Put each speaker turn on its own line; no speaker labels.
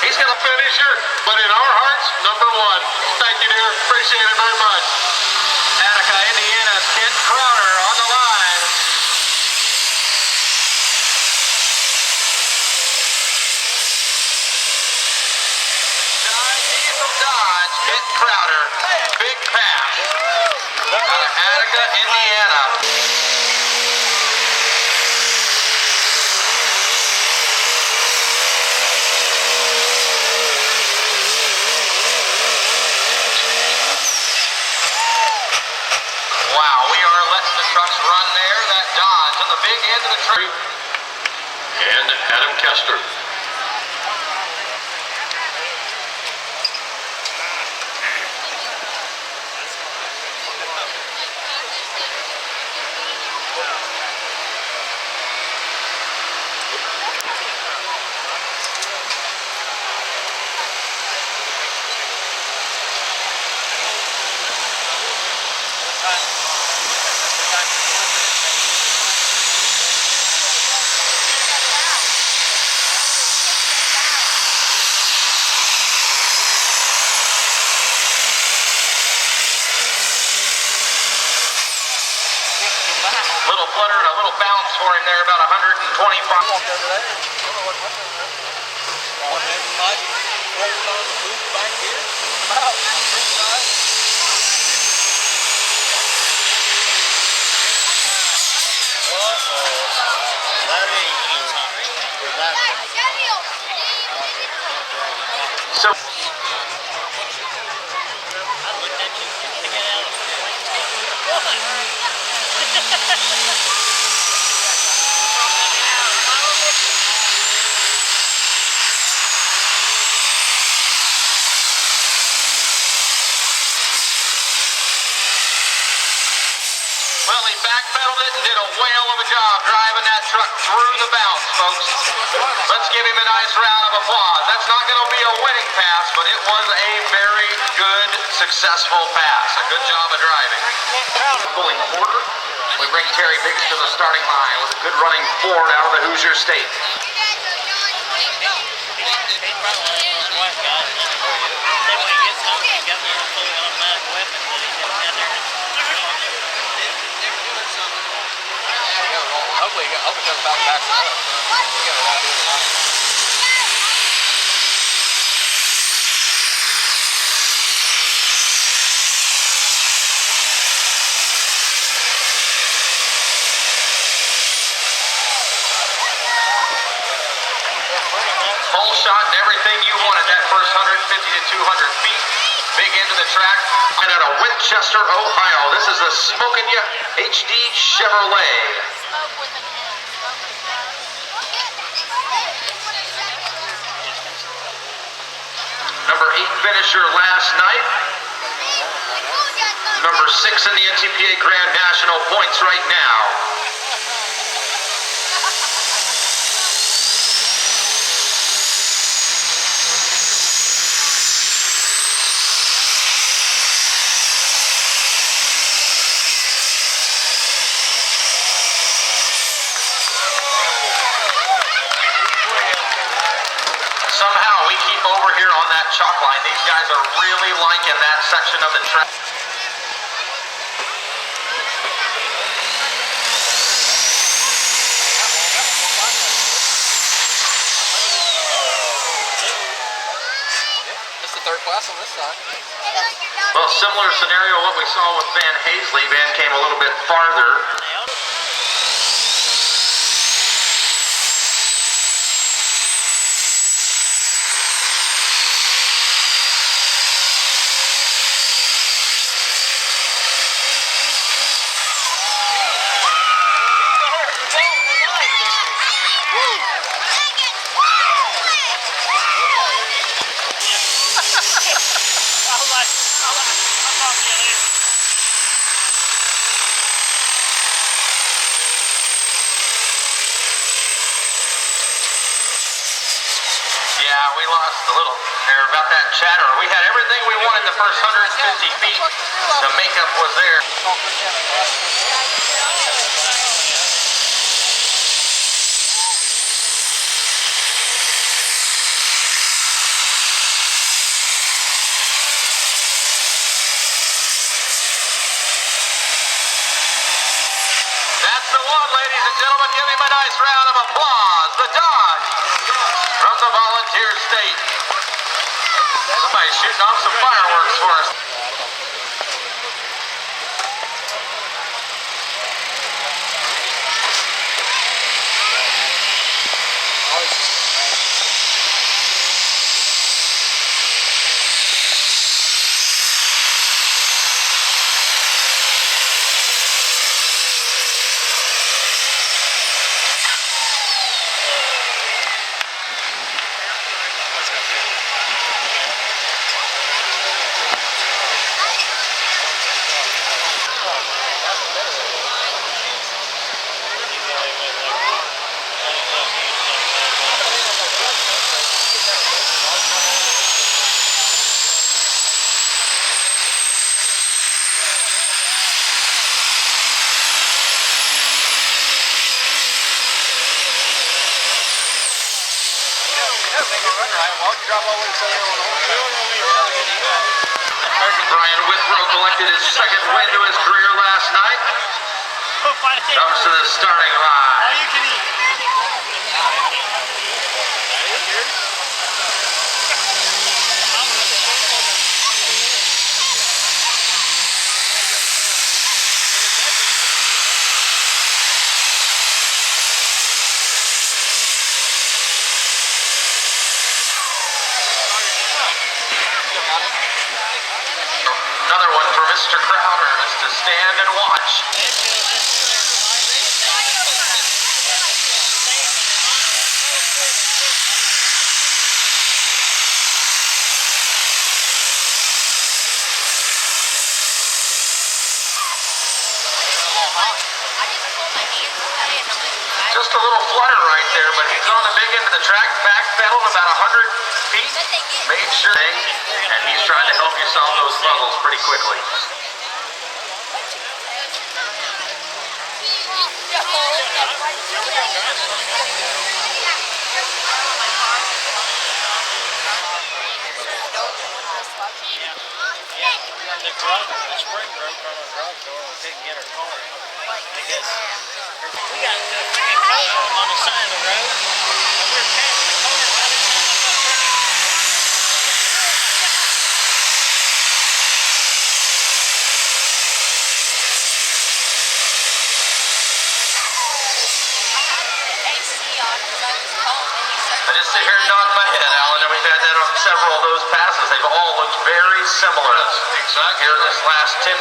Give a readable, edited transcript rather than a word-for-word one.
He's going to finish her, but in our hearts, number one. Thank you, dear. Appreciate it very much. Attica, Indiana's Kent Crowder on the line. Diesel Dodge, Kent Crowder. Big pass. Out of Attica, Indiana. Wow, we are letting the trucks run there. That Dodge on the big end of the truck. And Adam Kester. Little flutter and a little bounce for him there, about 125. So. Well, he backpedaled it and did a whale of a job driving that truck through the bounce, folks. Let's give him a nice round of applause. That's not going to be a winning pass, but it was a very good, successful pass. A good job of driving. Pulling quarter. We bring Terry Biggs to the starting line with a good running Ford out of the Hoosier State. Hopefully it goes back up. Full shot and everything you wanted that first 150 to 200 feet. Big into the track. And out of Winchester, Ohio, this is the Smokin' Ya HD Chevrolet. Number 8 finisher last night. Number 6 in the NTPA Grand National points right now. Somehow we keep over here on that chalk line. These guys are really liking that section of the track. It's the third class on this side. Well, similar scenario what we saw with Van Hazley. Van came a little bit farther. Yeah, we lost a little there about that chatter. We had everything we wanted the first 150 feet. The makeup was there. a nice round of applause. The Dodge from the Volunteer State. Somebody's shooting off some fireworks for us. Brian Withrow collected his second win to his career last night. Comes to the starting line.
All you can eat.
Another one for Mr. Crowder is to stand and watch. Just a little flutter right there, but he's on the big end of the track, back pedaled about 100 feet, made sure, and he's trying to help you solve those puzzles pretty quickly.
The spring broke on our garage door and we couldn't get our car in. Because we got the freaking car on the side of the road and we were passing the car right in front of the truck.
I just sit here and nod my head, Alan, and we've had that on several of those passes. They've all looked very similar. Exactly. Here in this last 10